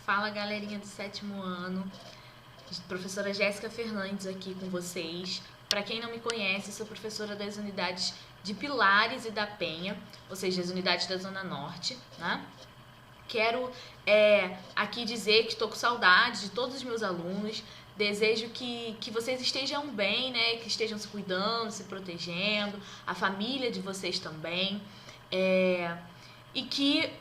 Fala, galerinha do 7º ano, professora Jéssica Fernandes aqui com vocês. Para quem não me conhece, sou professora das unidades de Pilares e da Penha, ou seja, as unidades da Zona Norte, né? Quero aqui dizer que estou com saudade de todos os meus alunos, desejo que vocês estejam bem, né? Que estejam se cuidando, se protegendo, a família de vocês também, e que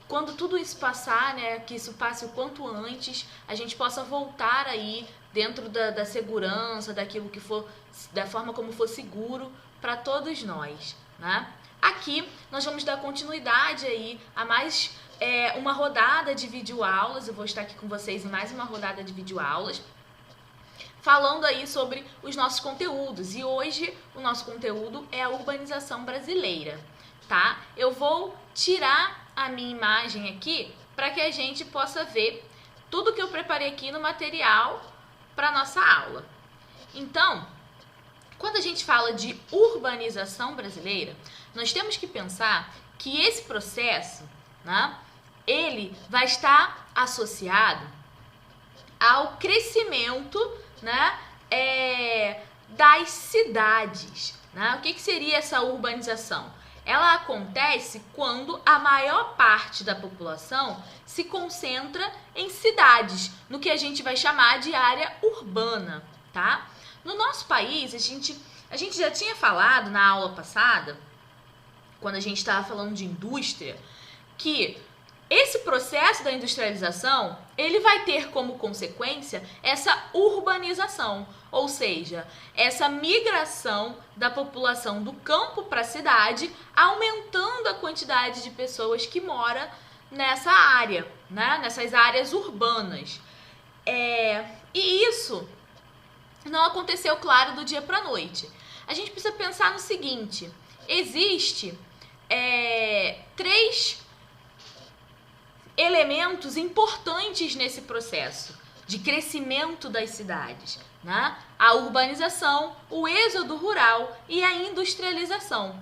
quando tudo isso passar, né, que isso passe o quanto antes, a gente possa voltar aí dentro da segurança, daquilo que for, da forma como for seguro para todos nós, né? Aqui nós vamos dar continuidade aí a mais uma rodada de videoaulas. Eu vou estar aqui com vocês em mais uma rodada de videoaulas, falando aí sobre os nossos conteúdos. E hoje o nosso conteúdo é a urbanização brasileira, tá? Eu vou tirar a minha imagem aqui para que a gente possa ver tudo que eu preparei aqui no material para nossa aula. Então, quando a gente fala de urbanização brasileira, nós temos que pensar que esse processo, né, ele vai estar associado ao crescimento, né, das cidades, né? O que seria essa urbanização? Ela acontece quando a maior parte da população se concentra em cidades, no que a gente vai chamar de área urbana, tá? No nosso país, a gente já tinha falado na aula passada, quando a gente estava falando de indústria, que esse processo da industrialização, ele vai ter como consequência essa urbanização, ou seja, essa migração da população do campo para a cidade, aumentando a quantidade de pessoas que moram nessa área, né? Nessas áreas urbanas. E isso não aconteceu, claro, do dia para a noite. A gente precisa pensar no seguinte: existe três elementos importantes nesse processo de crescimento das cidades, né? A urbanização, o êxodo rural e a industrialização.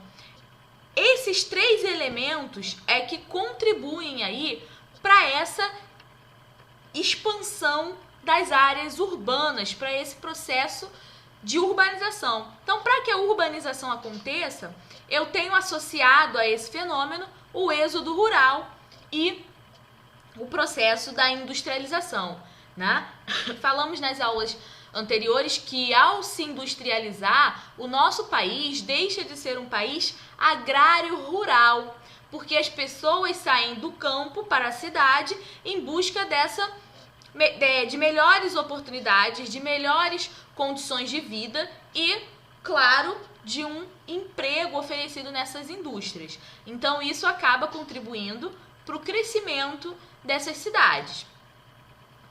Esses três elementos é que contribuem aí para essa expansão das áreas urbanas, para esse processo de urbanização. Então, para que a urbanização aconteça, eu tenho associado a esse fenômeno o êxodo rural e o processo da industrialização, né? Falamos nas aulas anteriores que, ao se industrializar, o nosso país deixa de ser um país agrário-rural, porque as pessoas saem do campo para a cidade em busca de melhores oportunidades, de melhores condições de vida e, claro, de um emprego oferecido nessas indústrias. Então, isso acaba contribuindo para o crescimento dessas cidades.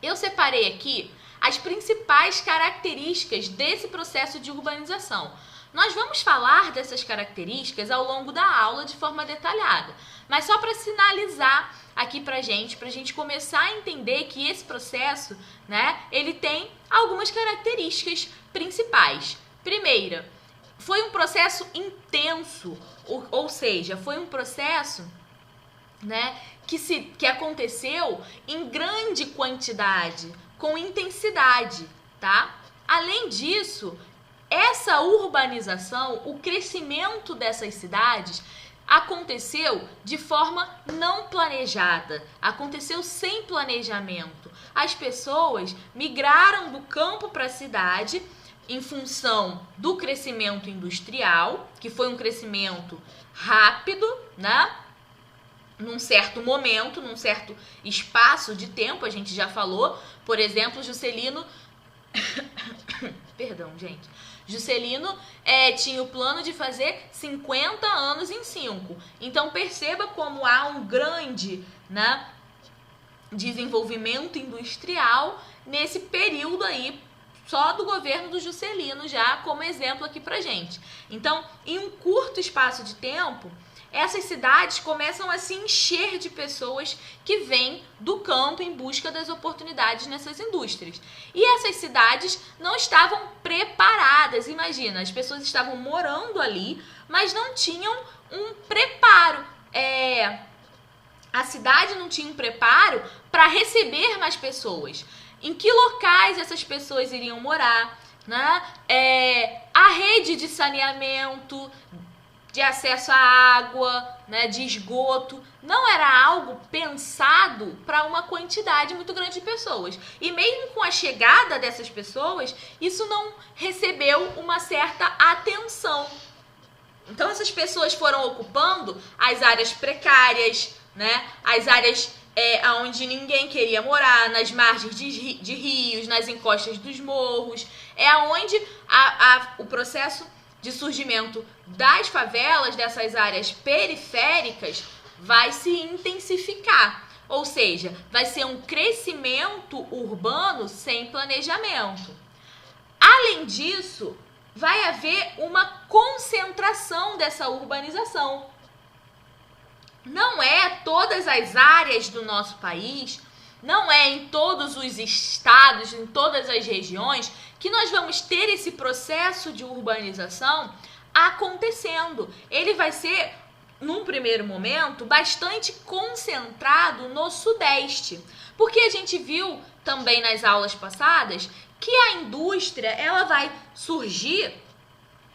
Eu separei aqui as principais características desse processo de urbanização. Nós vamos falar dessas características ao longo da aula de forma detalhada, mas só para sinalizar aqui pra gente começar a entender que esse processo, né, ele tem algumas características principais. Primeira, foi um processo intenso, ou seja, foi um processo, né, que aconteceu em grande quantidade, com intensidade, tá? Além disso, essa urbanização, o crescimento dessas cidades aconteceu de forma não planejada, aconteceu sem planejamento. As pessoas migraram do campo para a cidade em função do crescimento industrial, que foi um crescimento rápido, né? Num certo momento, num certo espaço de tempo, a gente já falou. Por exemplo, Juscelino perdão, gente. Juscelino tinha o plano de fazer 50 anos em 5. Então perceba como há um grande, né, desenvolvimento industrial nesse período aí, só do governo do Juscelino, já como exemplo aqui pra gente. Então, em um curto espaço de tempo, essas cidades começam a se encher de pessoas que vêm do campo em busca das oportunidades nessas indústrias. E essas cidades não estavam preparadas. Imagina, as pessoas estavam morando ali, mas não tinham um preparo. A cidade não tinha um preparo para receber mais pessoas. Em que locais essas pessoas iriam morar, né? A rede de saneamento, de acesso à água, né, de esgoto, não era algo pensado para uma quantidade muito grande de pessoas. E mesmo com a chegada dessas pessoas, isso não recebeu uma certa atenção. Então essas pessoas foram ocupando as áreas precárias, né, as áreas onde ninguém queria morar, nas margens de rios, nas encostas dos morros, onde o processo de surgimento das favelas, dessas áreas periféricas, vai se intensificar. Ou seja, vai ser um crescimento urbano sem planejamento. Além disso, vai haver uma concentração dessa urbanização. Não é todas as áreas do nosso país, não é em todos os estados, em todas as regiões, que nós vamos ter esse processo de urbanização acontecendo. Ele vai ser, num primeiro momento, bastante concentrado no Sudeste. Porque a gente viu também nas aulas passadas que a indústria ela vai surgir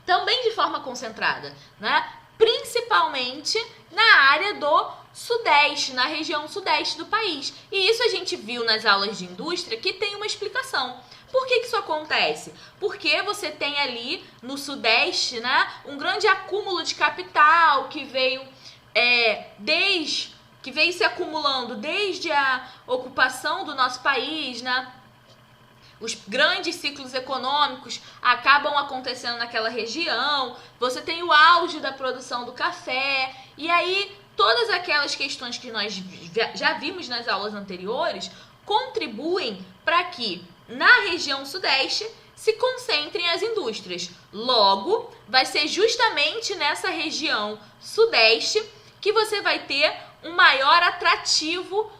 também de forma concentrada, né? Principalmente na área do Sudeste, na região Sudeste do país. E isso a gente viu nas aulas de indústria que tem uma explicação. Por que isso acontece? Porque você tem ali no Sudeste, né, um grande acúmulo de capital que veio se acumulando desde a ocupação do nosso país, né? Os grandes ciclos econômicos acabam acontecendo naquela região. Você tem o auge da produção do café. E aí, todas aquelas questões que nós já vimos nas aulas anteriores contribuem para que, na região Sudeste, se concentrem as indústrias. Logo, vai ser justamente nessa região Sudeste que você vai ter um maior atrativo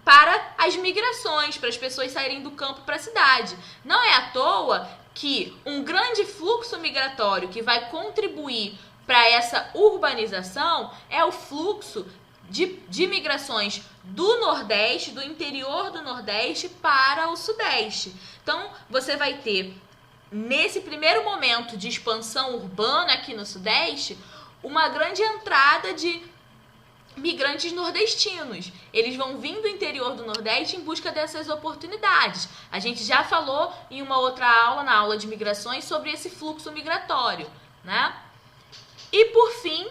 para as migrações, para as pessoas saírem do campo para a cidade. Não é à toa que um grande fluxo migratório que vai contribuir para essa urbanização é o fluxo de migrações do Nordeste, do interior do Nordeste para o Sudeste. Então, você vai ter, nesse primeiro momento de expansão urbana aqui no Sudeste, uma grande entrada de migrantes nordestinos. Eles vão vir do interior do Nordeste em busca dessas oportunidades. A gente já falou em uma outra aula, na aula de migrações, sobre esse fluxo migratório, né? E por fim,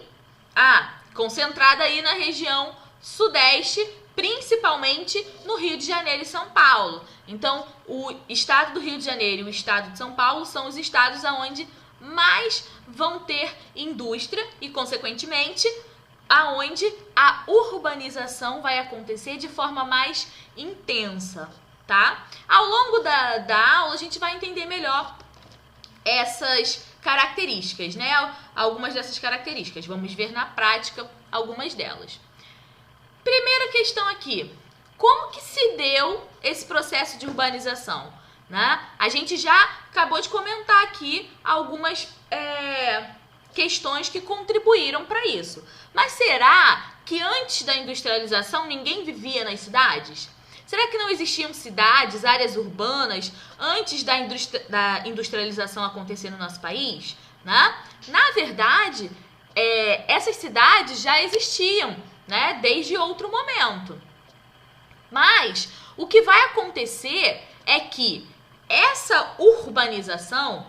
concentrada aí na região Sudeste, principalmente no Rio de Janeiro e São Paulo. Então, o estado do Rio de Janeiro e o estado de São Paulo são os estados onde mais vão ter indústria e, consequentemente, aonde a urbanização vai acontecer de forma mais intensa, tá? Ao longo da aula, a gente vai entender melhor essas características, né? Algumas dessas características. Vamos ver na prática algumas delas. Primeira questão aqui. Como que se deu esse processo de urbanização, né? A gente já acabou de comentar aqui algumas questões que contribuíram para isso. Mas será que antes da industrialização ninguém vivia nas cidades? Será que não existiam cidades, áreas urbanas, antes da industrialização acontecer no nosso país? Né? Na verdade, essas cidades já existiam, né, desde outro momento. Mas o que vai acontecer é que essa urbanização,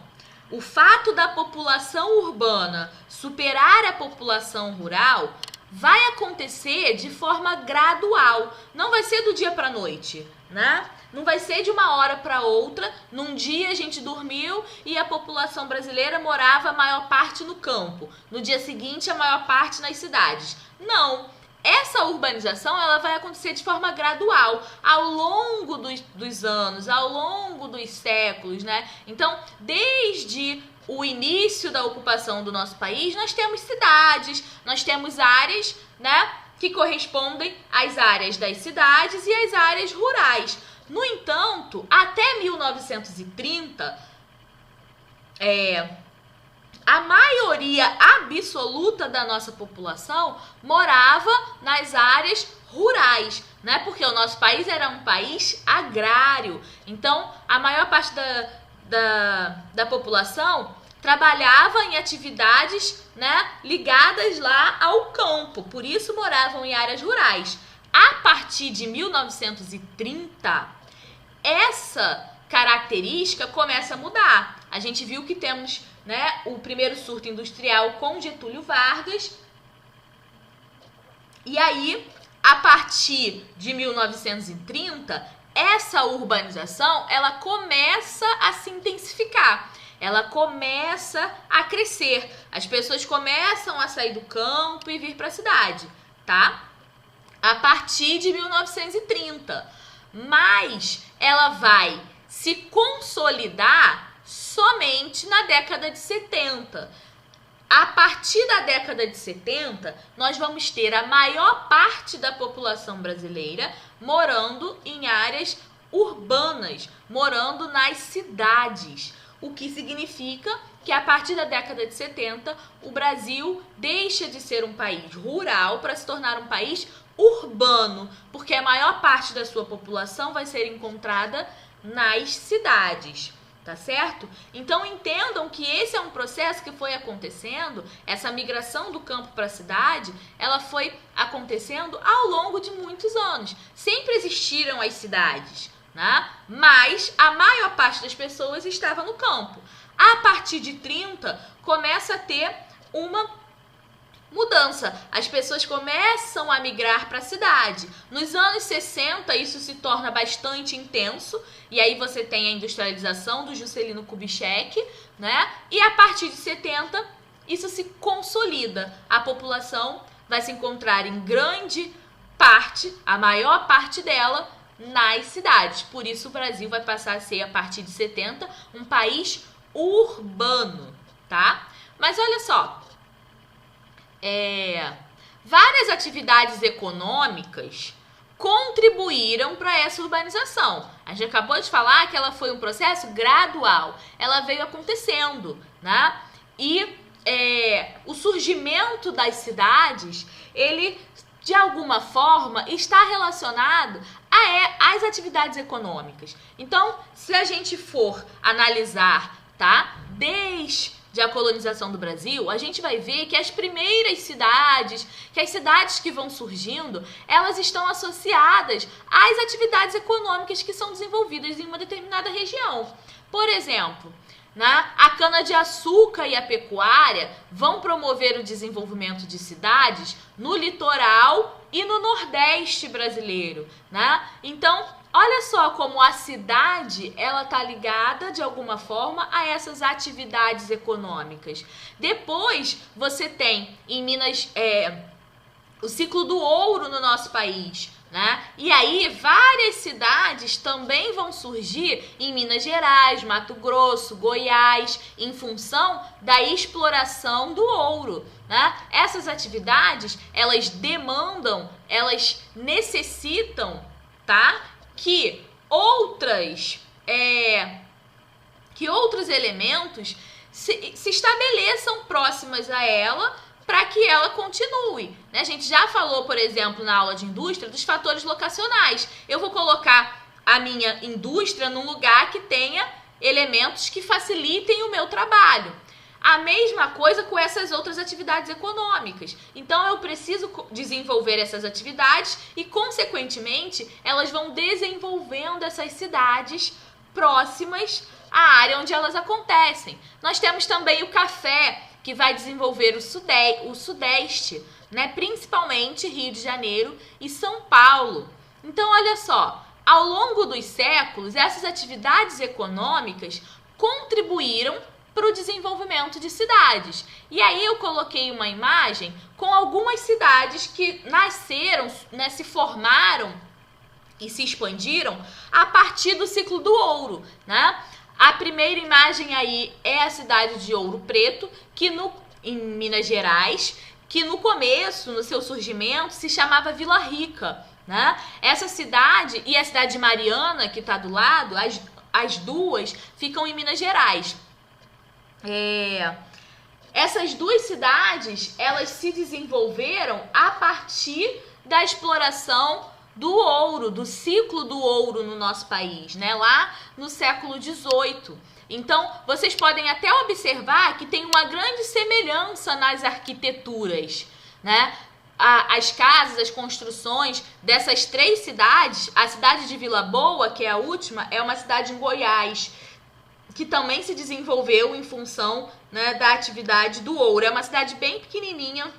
o fato da população urbana superar a população rural, vai acontecer de forma gradual. Não vai ser do dia para a noite, né? Não vai ser de uma hora para outra. Num dia a gente dormiu e a população brasileira morava a maior parte no campo. No dia seguinte, a maior parte nas cidades. Não. Essa urbanização ela vai acontecer de forma gradual, ao longo dos anos, ao longo dos séculos, né? Então, desde o início da ocupação do nosso país, nós temos cidades, nós temos áreas, né, que correspondem às áreas das cidades e às áreas rurais. No entanto, até 1930, a maioria absoluta da nossa população morava nas áreas rurais, né? Porque o nosso país era um país agrário. Então, a maior parte da população trabalhava em atividades, né, ligadas lá ao campo. Por isso, moravam em áreas rurais. A partir de 1930, essa característica começa a mudar. A gente viu que temos, né, o primeiro surto industrial com Getúlio Vargas. E aí, a partir de 1930, essa urbanização ela começa a se intensificar. Ela começa a crescer. As pessoas começam a sair do campo e vir para a cidade, tá? A partir de 1930. Mas ela vai se consolidar somente na década de 70. A partir da década de 70, nós vamos ter a maior parte da população brasileira morando em áreas urbanas, morando nas cidades. O que significa que a partir da década de 70, o Brasil deixa de ser um país rural para se tornar um país urbano, porque a maior parte da sua população vai ser encontrada nas cidades, tá certo? Então entendam que esse é um processo que foi acontecendo, essa migração do campo para a cidade, ela foi acontecendo ao longo de muitos anos. Sempre existiram as cidades, né? Mas a maior parte das pessoas estava no campo. A partir de 30, começa a ter uma mudança. As pessoas começam a migrar para a cidade. Nos anos 60, isso se torna bastante intenso. E aí você tem a industrialização do Juscelino Kubitschek, né? E a partir de 70, isso se consolida. A população vai se encontrar em grande parte, a maior parte dela, nas cidades. Por isso o Brasil vai passar a ser, a partir de 70, um país urbano, tá? Mas olha só, várias atividades econômicas contribuíram para essa urbanização. A gente acabou de falar que ela foi um processo gradual, ela veio acontecendo, né? E o surgimento das cidades, ele de alguma forma está relacionado às atividades econômicas. Então, se a gente for analisar, tá, desde a colonização do Brasil, a gente vai ver que as primeiras cidades, que as cidades que vão surgindo, elas estão associadas às atividades econômicas que são desenvolvidas em uma determinada região. Por exemplo, né, a cana-de-açúcar e a pecuária vão promover o desenvolvimento de cidades no litoral e no Nordeste brasileiro, né? Então, olha só como a cidade ela está ligada de alguma forma a essas atividades econômicas. Depois você tem em Minas o ciclo do ouro no nosso país, né? E aí várias cidades também vão surgir em Minas Gerais, Mato Grosso, Goiás, em função da exploração do ouro, né? Essas atividades, elas demandam, elas necessitam, tá, que outros elementos se estabeleçam próximas a ela para que ela continue, né? A gente já falou, por exemplo, na aula de indústria, dos fatores locacionais. Eu vou colocar a minha indústria num lugar que tenha elementos que facilitem o meu trabalho. A mesma coisa com essas outras atividades econômicas. Então, eu preciso desenvolver essas atividades e, consequentemente, elas vão desenvolvendo essas cidades próximas à área onde elas acontecem. Nós temos também o café, que vai desenvolver o Sudeste, né? Principalmente Rio de Janeiro e São Paulo. Então, olha só, ao longo dos séculos, essas atividades econômicas contribuíram para o desenvolvimento de cidades. E aí eu coloquei uma imagem com algumas cidades que nasceram, né, se formaram e se expandiram a partir do ciclo do ouro, né? A primeira imagem aí é a cidade de Ouro Preto, em Minas Gerais, que no começo, no seu surgimento, se chamava Vila Rica, né? Essa cidade e a cidade de Mariana, que está do lado, as duas ficam em Minas Gerais. Essas duas cidades, elas se desenvolveram a partir da exploração do ouro, do ciclo do ouro no nosso país, né? Lá no século XVIII. Então, vocês podem até observar que tem uma grande semelhança nas arquiteturas, né? As casas, as construções dessas três cidades, a cidade de Vila Boa, que é a última, é uma cidade em Goiás, que também se desenvolveu em função, né, da atividade do ouro. É uma cidade bem pequenininha,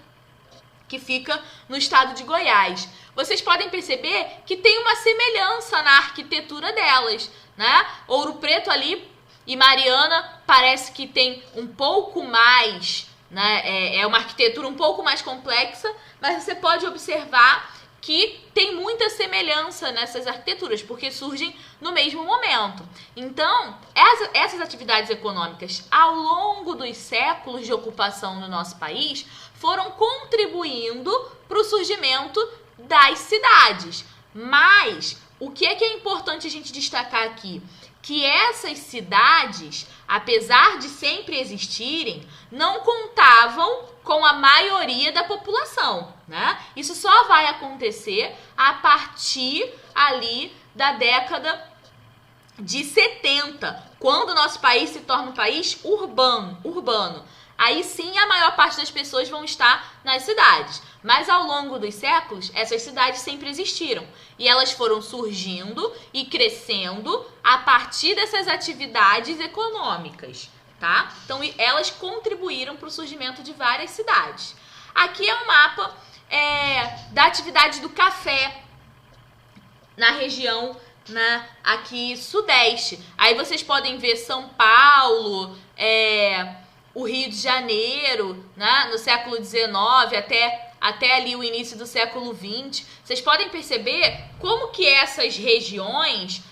que fica no estado de Goiás. Vocês podem perceber que tem uma semelhança na arquitetura delas, né? Ouro Preto ali e Mariana parece que tem um pouco mais, né? É uma arquitetura um pouco mais complexa, mas você pode observar que tem muita semelhança nessas arquiteturas, porque surgem no mesmo momento. Então, essas atividades econômicas, ao longo dos séculos de ocupação no nosso país, foram contribuindo para o surgimento das cidades. Mas, o que é importante a gente destacar aqui? Que essas cidades, apesar de sempre existirem, não contavam com a maioria da população, né? Isso só vai acontecer a partir ali da década de 70, quando o nosso país se torna um país urbano. Aí sim a maior parte das pessoas vão estar nas cidades. Mas ao longo dos séculos, essas cidades sempre existiram. E elas foram surgindo e crescendo a partir dessas atividades econômicas, tá? Então elas contribuíram para o surgimento de várias cidades. Aqui é um mapa da atividade do café na região, né, aqui sudeste. Aí vocês podem ver São Paulo, o Rio de Janeiro, né, no século XIX até ali o início do século XX. Vocês podem perceber como que essas regiões,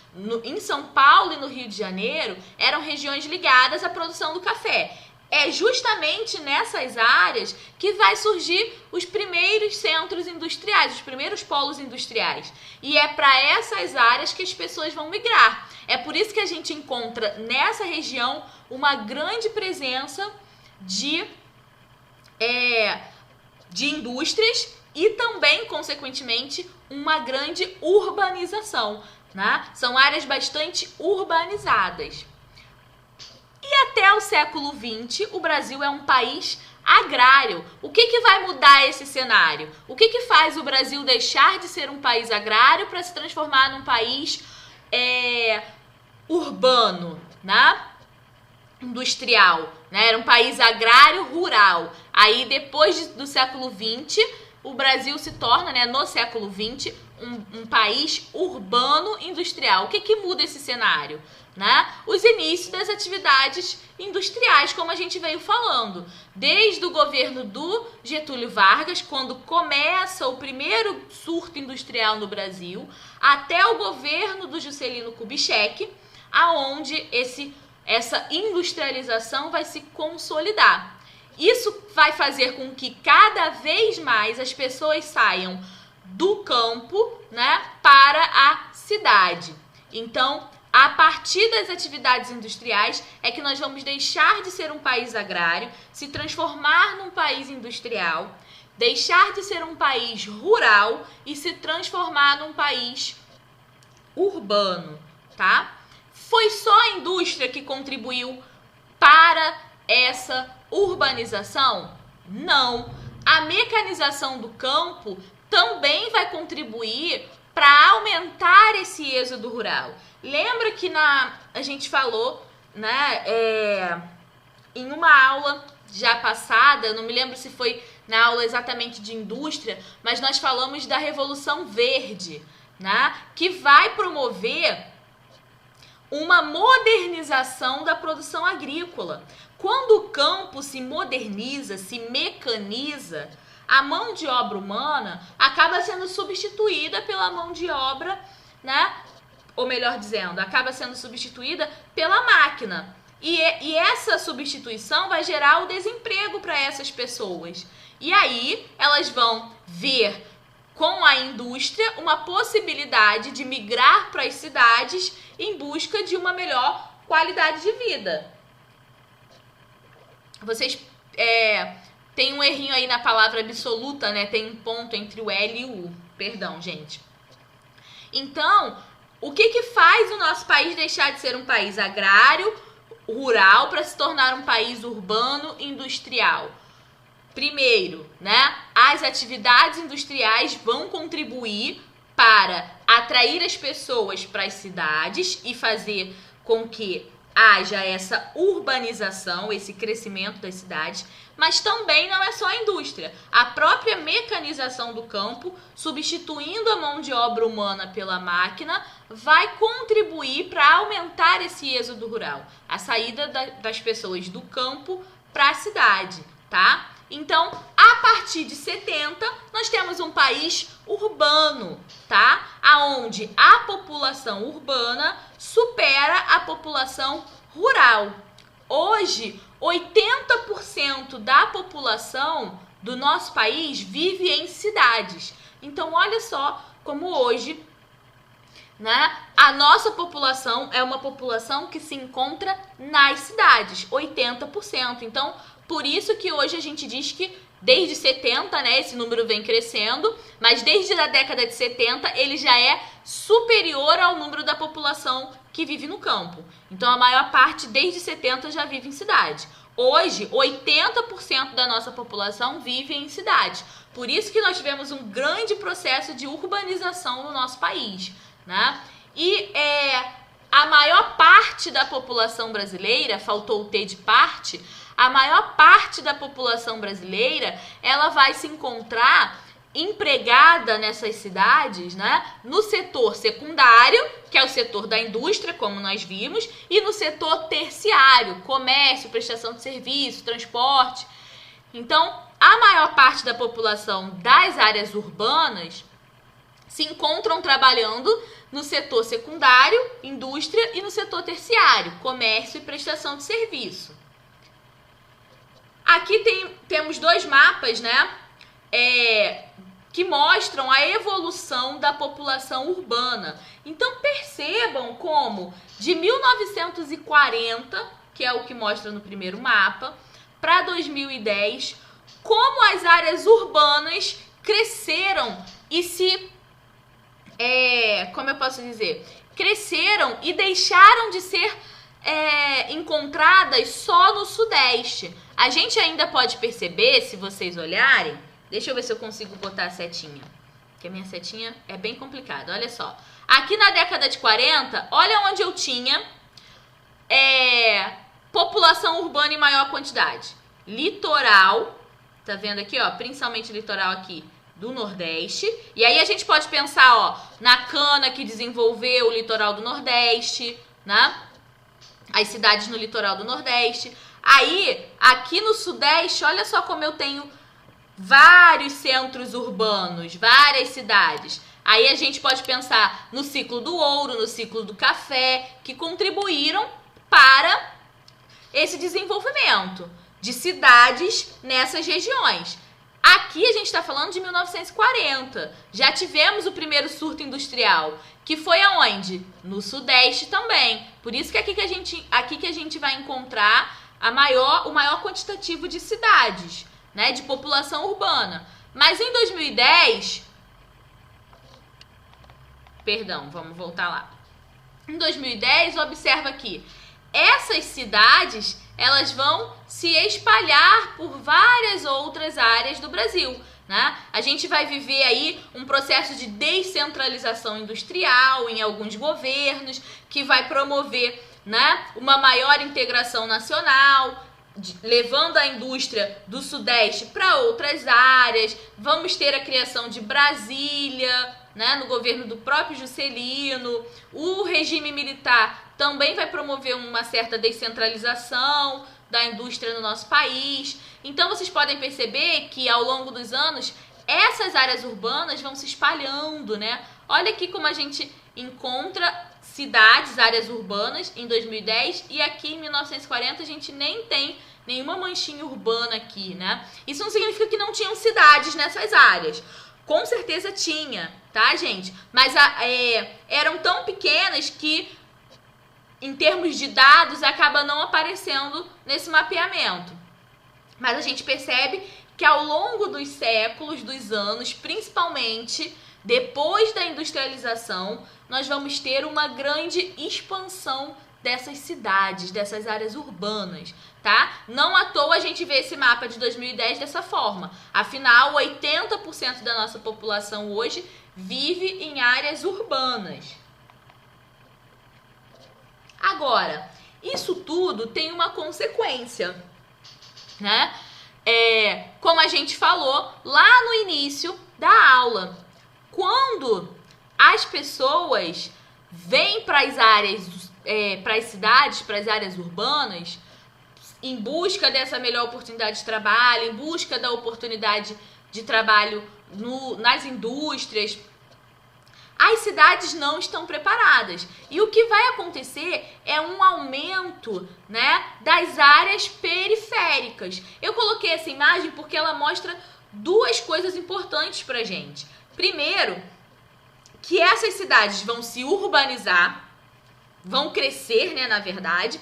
em São Paulo e no Rio de Janeiro, eram regiões ligadas à produção do café. É justamente nessas áreas que vai surgir os primeiros centros industriais, os primeiros polos industriais. E é para essas áreas que as pessoas vão migrar. É por isso que a gente encontra nessa região uma grande presença de indústrias e também, consequentemente, uma grande urbanização, né? São áreas bastante urbanizadas. E até o século XX, o Brasil é um país agrário. O que vai mudar esse cenário? O que faz o Brasil deixar de ser um país agrário para se transformar num país urbano, né? Industrial, né? Era um país agrário-rural. Aí, depois do século XX, o Brasil se torna, né, no século XX, um país urbano-industrial. O que muda esse cenário? Né? Os inícios das atividades industriais, como a gente veio falando, desde o governo do Getúlio Vargas, quando começa o primeiro surto industrial no Brasil, até o governo do Juscelino Kubitschek, aonde essa industrialização vai se consolidar. Isso vai fazer com que cada vez mais as pessoas saiam do campo, né, para a cidade. Então, a partir das atividades industriais é que nós vamos deixar de ser um país agrário, se transformar num país industrial, deixar de ser um país rural e se transformar num país urbano, tá? Foi só a indústria que contribuiu para essa urbanização? Não. A mecanização do campo também vai contribuir para aumentar esse êxodo rural. Lembra que a gente falou, né, em uma aula já passada, não me lembro se foi na aula exatamente de indústria, mas nós falamos da Revolução Verde, né, que vai promover uma modernização da produção agrícola. Quando o campo se moderniza, se mecaniza, a mão de obra humana acaba sendo substituída pela mão de obra, né? Ou melhor dizendo, acaba sendo substituída pela máquina. E essa substituição vai gerar o desemprego para essas pessoas. E aí elas vão ver com a indústria uma possibilidade de migrar para as cidades em busca de uma melhor qualidade de vida. Vocês tem um errinho aí na palavra absoluta, né? Tem um ponto entre o L e o U. Perdão, gente. Então, o que faz o nosso país deixar de ser um país agrário, rural, para se tornar um país urbano, industrial? Primeiro, né, as atividades industriais vão contribuir para atrair as pessoas para as cidades e fazer com que haja essa urbanização, esse crescimento das cidades, mas também não é só a indústria. A própria mecanização do campo, substituindo a mão de obra humana pela máquina, vai contribuir para aumentar esse êxodo rural, a saída das pessoas do campo para a cidade, tá? Então, a partir de 70, nós temos um país urbano, tá? Aonde a população urbana supera a população rural. Hoje, 80% da população do nosso país vive em cidades. Então, olha só como hoje, né, a nossa população é uma população que se encontra nas cidades, 80%. Então, por isso que hoje a gente diz que desde 70, né, esse número vem crescendo, mas desde a década de 70 ele já é superior ao número da população que vive no campo. Então a maior parte desde 70 já vive em cidade. Hoje, 80% da nossa população vive em cidade. Por isso que nós tivemos um grande processo de urbanização no nosso país, né? E a maior parte da população brasileira, faltou o T de parte, a maior parte da população brasileira, ela vai se encontrar empregada nessas cidades, né, no setor secundário, que é o setor da indústria, como nós vimos, e no setor terciário, comércio, prestação de serviço, transporte. Então, a maior parte da população das áreas urbanas se encontram trabalhando no setor secundário, indústria, e no setor terciário, comércio e prestação de serviço. Aqui temos dois mapas, né, que mostram a evolução da população urbana. Então percebam como de 1940, que é o que mostra no primeiro mapa, para 2010, como as áreas urbanas cresceram e como eu posso dizer, cresceram e deixaram de ser encontradas só no Sudeste. A gente ainda pode perceber, se vocês olharem, deixa eu ver se eu consigo botar a setinha, porque a minha setinha é bem complicada, olha só. Aqui na década de 40, olha onde eu tinha população urbana em maior quantidade. Litoral, tá vendo aqui, ó, principalmente litoral aqui do Nordeste. E aí a gente pode pensar, ó, na cana que desenvolveu o litoral do Nordeste, né? As cidades no litoral do Nordeste. Aí, aqui no Sudeste, olha só como eu tenho vários centros urbanos, várias cidades. Aí a gente pode pensar no ciclo do ouro, no ciclo do café, que contribuíram para esse desenvolvimento de cidades nessas regiões. Aqui a gente está falando de 1940. Já tivemos o primeiro surto industrial, que foi aonde? No Sudeste também. Por isso que aqui que a gente vai encontrar o maior quantitativo de cidades, né, de população urbana. Mas em 2010, perdão, vamos voltar lá. Em 2010, observa aqui, essas cidades, elas vão se espalhar por várias outras áreas do Brasil, né? A gente vai viver aí um processo de descentralização industrial em alguns governos, que vai promover, né, uma maior integração nacional, levando a indústria do Sudeste para outras áreas. Vamos ter a criação de Brasília, né, no governo do próprio Juscelino. O regime militar também vai promover uma certa descentralização da indústria no nosso país. Então vocês podem perceber que ao longo dos anos essas áreas urbanas vão se espalhando, né? Olha aqui como a gente encontra cidades, áreas urbanas em 2010, e aqui em 1940 a gente nem tem nenhuma manchinha urbana aqui, né? Isso não significa que não tinham cidades nessas áreas. Com certeza tinha, tá, gente? Mas eram tão pequenas que, em termos de dados, acaba não aparecendo nesse mapeamento. Mas a gente percebe que ao longo dos séculos, dos anos, principalmente, Depois da industrialização, nós vamos ter uma grande expansão dessas cidades, dessas áreas urbanas, tá? Não à toa a gente vê esse mapa de 2010 dessa forma. Afinal, 80% da nossa população hoje vive em áreas urbanas. Agora, isso tudo tem uma consequência, né? Como a gente falou lá no início da aula, quando as pessoas vêm para as áreas, para as cidades, para as áreas urbanas, em busca dessa melhor oportunidade de trabalho, em busca da oportunidade de trabalho nas indústrias, as cidades não estão preparadas. E o que vai acontecer é um aumento, né, das áreas periféricas. Eu coloquei essa imagem porque ela mostra duas coisas importantes pra gente. Primeiro, que essas cidades vão se urbanizar, vão crescer, né, na verdade.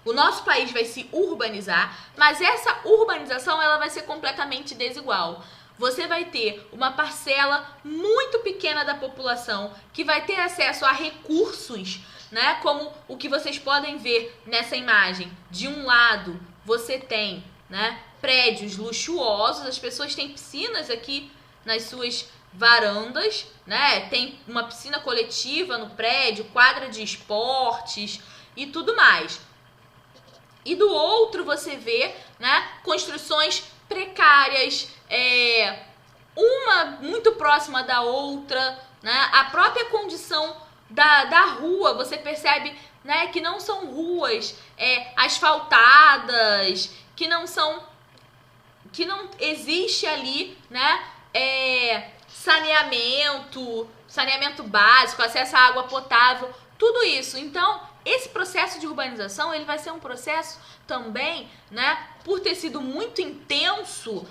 O nosso país vai se urbanizar, mas essa urbanização ela vai ser completamente desigual. Você vai ter uma parcela muito pequena da população que vai ter acesso a recursos, né? Como o que vocês podem ver nessa imagem. De um lado, você tem, né, prédios luxuosos, as pessoas têm piscinas aqui nas suas varandas, né? Tem uma piscina coletiva no prédio, quadra de esportes e tudo mais. E do outro você vê, né, construções precárias, uma muito próxima da outra, né? A própria condição da rua, você percebe, né, que não são ruas asfaltadas, que não existe ali, né, saneamento básico, acesso à água potável, tudo isso. Então, esse processo de urbanização, ele vai ser um processo também, né, por ter sido muito intenso,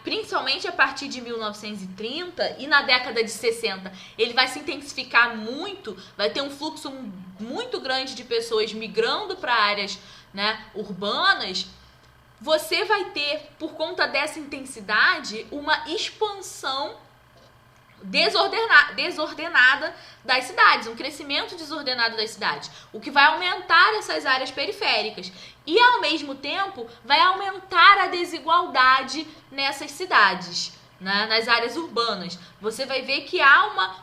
principalmente a partir de 1930 e na década de 60, ele vai se intensificar muito, vai ter um fluxo muito grande de pessoas migrando para áreas, né, urbanas. Você vai ter, por conta dessa intensidade, uma expansão desordenada das cidades, um crescimento desordenado das cidades, o que vai aumentar essas áreas periféricas e, ao mesmo tempo, vai aumentar a desigualdade nessas cidades, né, nas áreas urbanas. Você vai ver que há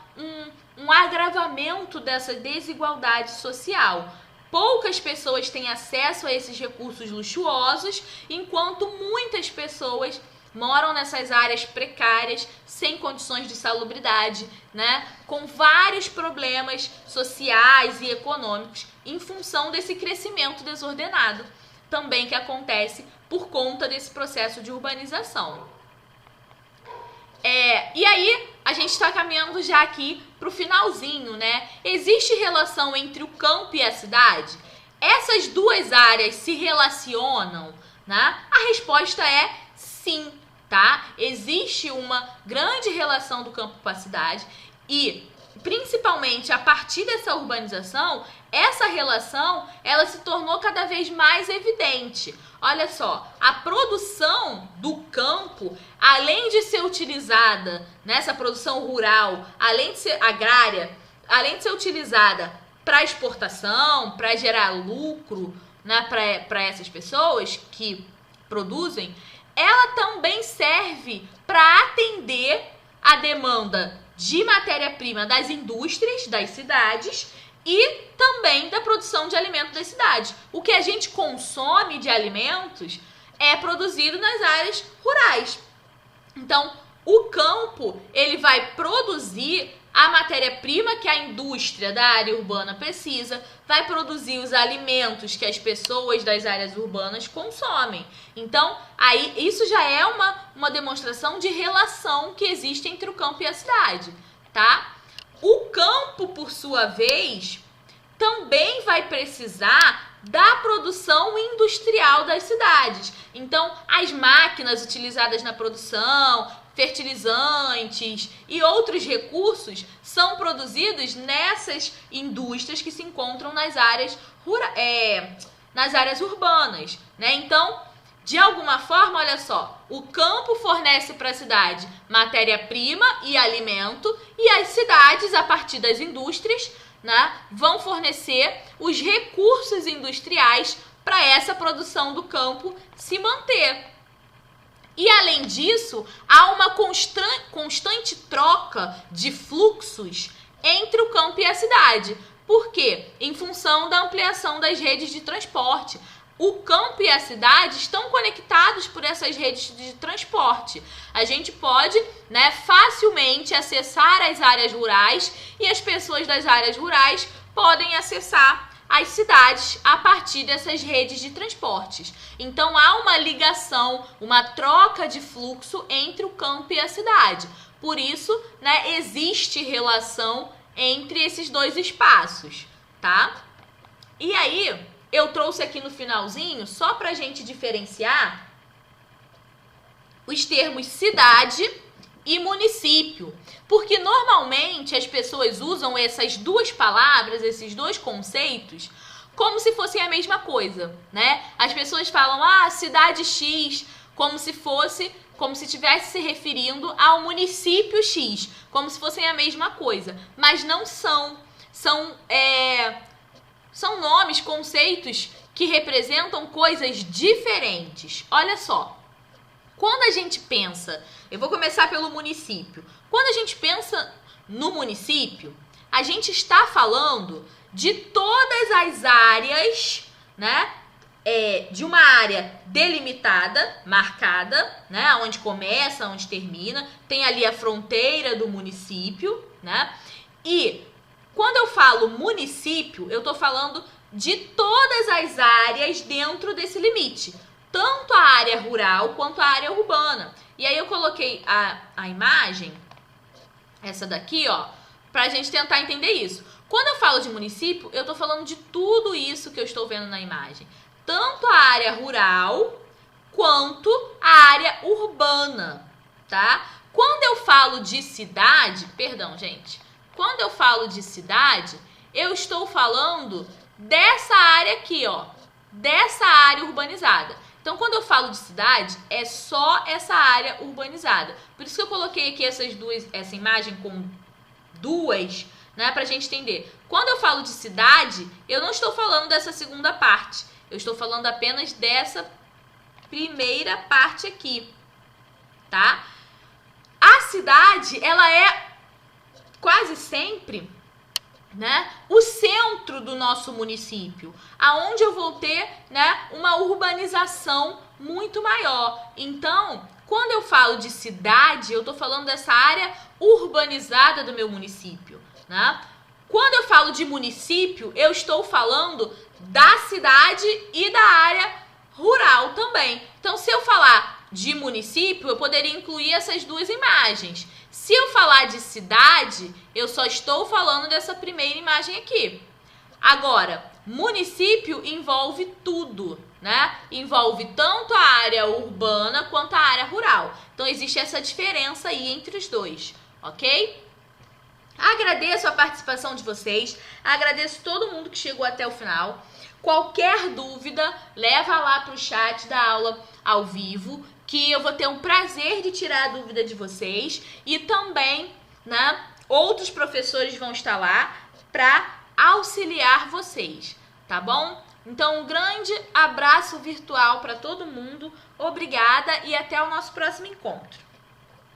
um agravamento dessa desigualdade social. Poucas pessoas têm acesso a esses recursos luxuosos, enquanto muitas pessoas moram nessas áreas precárias, sem condições de salubridade, né, com vários problemas sociais e econômicos em função desse crescimento desordenado, também que acontece por conta desse processo de urbanização. E aí, a gente está caminhando já aqui para o finalzinho, né? Existe relação entre o campo e a cidade? Essas duas áreas se relacionam, né? A resposta é sim. Tá? Existe uma grande relação do campo com a cidade e, principalmente a partir dessa urbanização, essa relação ela se tornou cada vez mais evidente. Olha só, a produção do campo, além de ser utilizada nessa produção rural, além de ser agrária, além de ser utilizada para exportação, para gerar lucro, né, para essas pessoas que produzem, ela também serve para atender a demanda de matéria-prima das indústrias, das cidades e também da produção de alimentos das cidades. O que a gente consome de alimentos é produzido nas áreas rurais. Então, o campo, ele vai produzir a matéria-prima que a indústria da área urbana precisa, vai produzir os alimentos que as pessoas das áreas urbanas consomem. Então, aí isso já é uma demonstração de relação que existe entre o campo e a cidade, tá? O campo, por sua vez, também vai precisar da produção industrial das cidades. Então, as máquinas utilizadas na produção, fertilizantes e outros recursos são produzidos nessas indústrias que se encontram nas áreas urbanas, né? Então, De alguma forma, olha só, o campo fornece para a cidade matéria-prima e alimento, e as cidades, a partir das indústrias, né, vão fornecer os recursos industriais para essa produção do campo se manter. E além disso, há uma constante troca de fluxos entre o campo e a cidade. Por quê? Em função da ampliação das redes de transporte. O campo e a cidade estão conectados por essas redes de transporte. A gente pode, né, facilmente acessar as áreas rurais e as pessoas das áreas rurais podem acessar as cidades a partir dessas redes de transportes. Então há uma ligação, uma troca de fluxo entre o campo e a cidade. Por isso, né, existe relação entre esses dois espaços, tá? E aí, eu trouxe aqui no finalzinho, só para a gente diferenciar, os termos cidade e município. Porque normalmente as pessoas usam essas duas palavras, esses dois conceitos, como se fossem a mesma coisa, né? As pessoas falam, cidade X, como se estivesse se referindo ao município X, como se fossem a mesma coisa. Mas não são. São nomes, conceitos que representam coisas diferentes. Olha só, quando a gente pensa, eu vou começar pelo município. Quando a gente pensa no município, a gente está falando de todas as áreas, né? De uma área delimitada, marcada, né? Onde começa, onde termina. Tem ali a fronteira do município, né? E quando eu falo município, eu estou falando de todas as áreas dentro desse limite. Tanto a área rural quanto a área urbana. E aí eu coloquei a imagem, essa daqui, ó, para a gente tentar entender isso. Quando eu falo de município, eu estou falando de tudo isso que eu estou vendo na imagem. Tanto a área rural quanto a área urbana, tá? Quando eu falo de cidade, perdão, gente. Quando eu falo de cidade, eu estou falando dessa área aqui, ó, dessa área urbanizada. Então, quando eu falo de cidade, é só essa área urbanizada. Por isso que eu coloquei aqui essa imagem com duas, né, pra gente entender. Quando eu falo de cidade, eu não estou falando dessa segunda parte. Eu estou falando apenas dessa primeira parte aqui, tá? A cidade, ela é quase sempre, né, o centro do nosso município, aonde eu vou ter, né, uma urbanização muito maior. Então, quando eu falo de cidade, eu estou falando dessa área urbanizada do meu município, né? Quando eu falo de município, eu estou falando da cidade e da área rural também. Então, se eu falar de município, eu poderia incluir essas duas imagens. Se eu falar de cidade, eu só estou falando dessa primeira imagem aqui. Agora, município envolve tudo, né? Envolve tanto a área urbana quanto a área rural. Então, existe essa diferença aí entre os dois, ok? Agradeço a participação de vocês, agradeço todo mundo que chegou até o final. Qualquer dúvida, leva lá para o chat da aula ao vivo, que eu vou ter um prazer de tirar a dúvida de vocês. E também, né, outros professores vão estar lá para auxiliar vocês, tá bom? Então, um grande abraço virtual para todo mundo. Obrigada e até o nosso próximo encontro.